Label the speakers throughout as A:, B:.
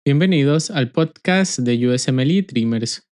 A: Bienvenidos al podcast de USMLE Dreamers.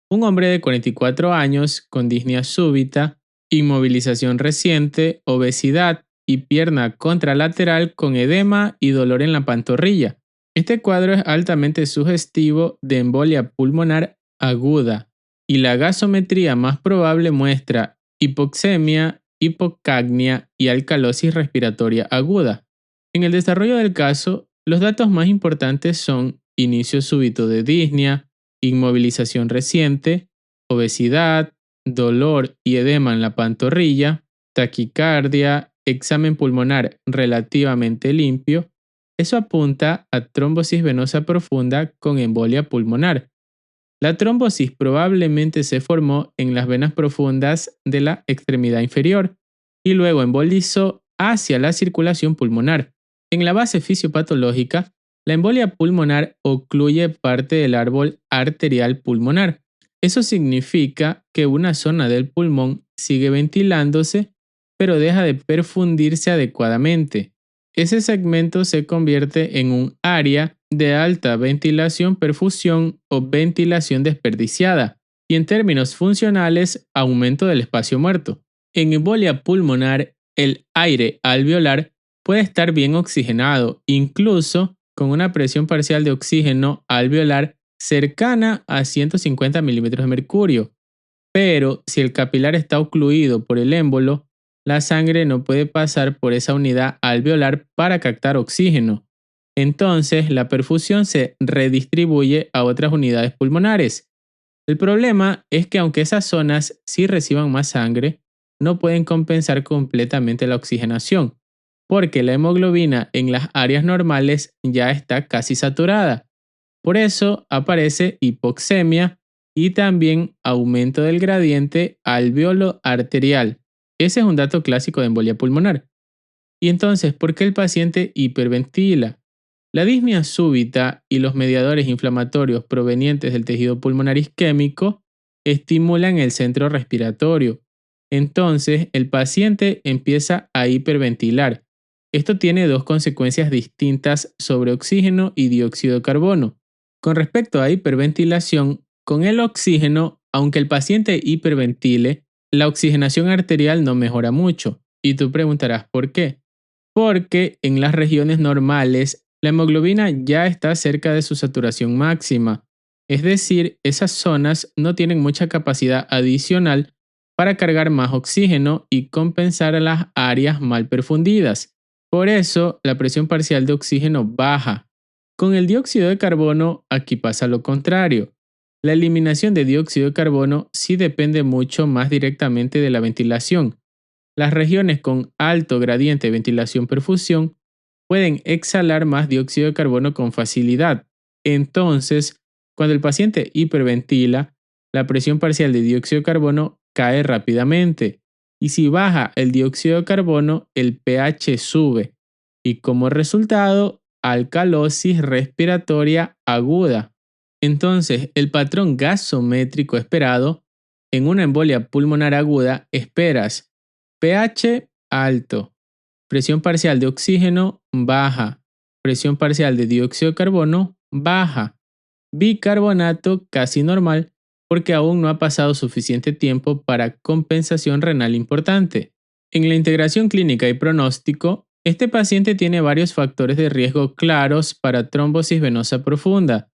A: Un hombre de 44 años con disnea súbita, inmovilización reciente, obesidad y pierna contralateral con edema y dolor en la pantorrilla. Este cuadro es altamente sugestivo de embolia pulmonar aguda y la gasometría más probable muestra hipoxemia, hipocagnia y alcalosis respiratoria aguda. En el desarrollo del caso, los datos más importantes son inicio súbito de disnea, inmovilización reciente, obesidad, dolor y edema en la pantorrilla, taquicardia, examen pulmonar relativamente limpio. Eso apunta a trombosis venosa profunda con embolia pulmonar. La trombosis probablemente se formó en las venas profundas de la extremidad inferior y luego embolizó hacia la circulación pulmonar. En la base fisiopatológica, la embolia pulmonar ocluye parte del árbol arterial pulmonar. Eso significa que una zona del pulmón sigue ventilándose, pero deja de perfundirse adecuadamente. Ese segmento se convierte en un área de alta ventilación-perfusión o ventilación desperdiciada, y en términos funcionales, aumento del espacio muerto. En embolia pulmonar, el aire alveolar puede estar bien oxigenado, incluso con una presión parcial de oxígeno alveolar cercana a 150 milímetros de mercurio. Pero si el capilar está ocluido por el émbolo, la sangre no puede pasar por esa unidad alveolar para captar oxígeno. Entonces, la perfusión se redistribuye a otras unidades pulmonares. El problema es que aunque esas zonas sí reciban más sangre, no pueden compensar completamente la oxigenación, porque la hemoglobina en las áreas normales ya está casi saturada. Por eso aparece hipoxemia y también aumento del gradiente alveolo arterial. Ese es un dato clásico de embolia pulmonar. Y entonces, ¿por qué el paciente hiperventila? La disnea súbita y los mediadores inflamatorios provenientes del tejido pulmonar isquémico estimulan el centro respiratorio. Entonces, el paciente empieza a hiperventilar. Esto tiene dos consecuencias distintas sobre oxígeno y dióxido de carbono. Con respecto a hiperventilación, con el oxígeno, aunque el paciente hiperventile, la oxigenación arterial no mejora mucho. Y tú preguntarás por qué. Porque en las regiones normales la hemoglobina ya está cerca de su saturación máxima, es decir, esas zonas no tienen mucha capacidad adicional para cargar más oxígeno y compensar a las áreas mal perfundidas. Por eso, la presión parcial de oxígeno baja. Con el dióxido de carbono, aquí pasa lo contrario. La eliminación de dióxido de carbono sí depende mucho más directamente de la ventilación. Las regiones con alto gradiente de ventilación-perfusión pueden exhalar más dióxido de carbono con facilidad. Entonces, cuando el paciente hiperventila, la presión parcial de dióxido de carbono cae rápidamente. Y si baja el dióxido de carbono, el pH sube. Y como resultado, alcalosis respiratoria aguda. Entonces, el patrón gasométrico esperado en una embolia pulmonar aguda esperas pH alto, presión parcial de oxígeno baja, presión parcial de dióxido de carbono baja, bicarbonato casi normal porque aún no ha pasado suficiente tiempo para compensación renal importante. En la integración clínica y pronóstico, este paciente tiene varios factores de riesgo claros para trombosis venosa profunda,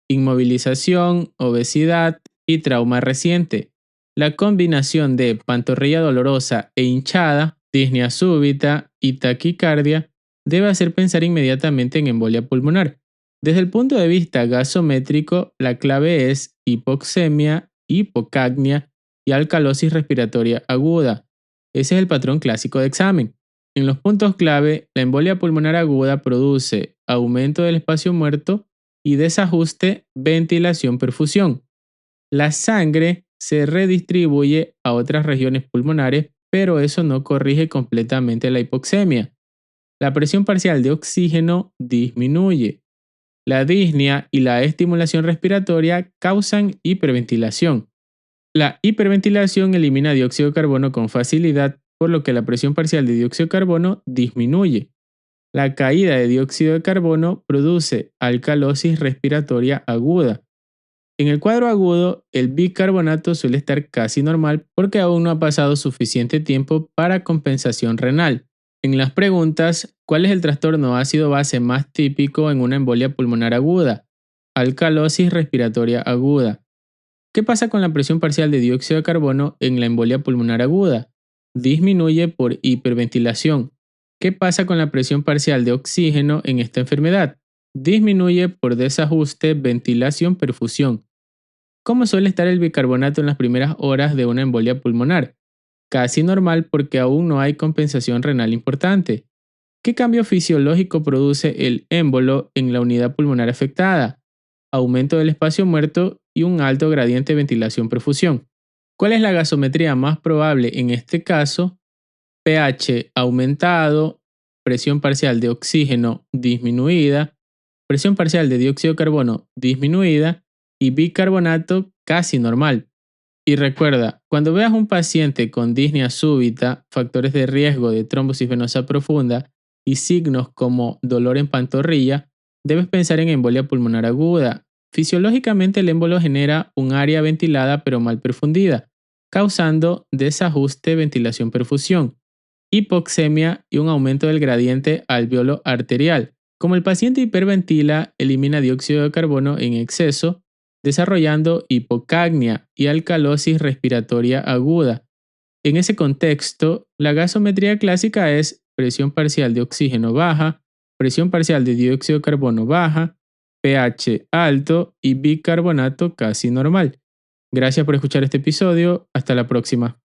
A: inmovilización, obesidad y trauma reciente. La combinación de pantorrilla dolorosa e hinchada, disnea súbita y taquicardia debe hacer pensar inmediatamente en embolia pulmonar. Desde el punto de vista gasométrico, la clave es hipoxemia, hipocagnia y alcalosis respiratoria aguda. Ese es el patrón clásico de examen. En los puntos clave, la embolia pulmonar aguda produce aumento del espacio muerto y desajuste ventilación-perfusión. La sangre se redistribuye a otras regiones pulmonares, pero eso no corrige completamente la hipoxemia. La presión parcial de oxígeno disminuye. La disnea y la estimulación respiratoria causan hiperventilación. La hiperventilación elimina dióxido de carbono con facilidad, por lo que la presión parcial de dióxido de carbono disminuye. La caída de dióxido de carbono produce alcalosis respiratoria aguda. En el cuadro agudo, el bicarbonato suele estar casi normal porque aún no ha pasado suficiente tiempo para compensación renal. En las preguntas, ¿cuál es el trastorno ácido-base más típico en una embolia pulmonar aguda? Alcalosis respiratoria aguda. ¿Qué pasa con la presión parcial de dióxido de carbono en la embolia pulmonar aguda? Disminuye por hiperventilación. ¿Qué pasa con la presión parcial de oxígeno en esta enfermedad? Disminuye por desajuste ventilación-perfusión. ¿Cómo suele estar el bicarbonato en las primeras horas de una embolia pulmonar? Casi normal porque aún no hay compensación renal importante. ¿Qué cambio fisiológico produce el émbolo en la unidad pulmonar afectada? Aumento del espacio muerto y un alto gradiente de ventilación-perfusión. ¿Cuál es la gasometría más probable en este caso? pH aumentado, presión parcial de oxígeno disminuida, presión parcial de dióxido de carbono disminuida y bicarbonato casi normal. Y recuerda, cuando veas un paciente con disnea súbita, factores de riesgo de trombosis venosa profunda y signos como dolor en pantorrilla, debes pensar en embolia pulmonar aguda. Fisiológicamente el émbolo genera un área ventilada pero mal perfundida, causando desajuste ventilación-perfusión, hipoxemia y un aumento del gradiente alveolo arterial. Como el paciente hiperventila, elimina dióxido de carbono en exceso, desarrollando hipocagnia y alcalosis respiratoria aguda. En ese contexto, la gasometría clásica es presión parcial de oxígeno baja, presión parcial de dióxido de carbono baja, pH alto y bicarbonato casi normal. Gracias por escuchar este episodio. Hasta la próxima.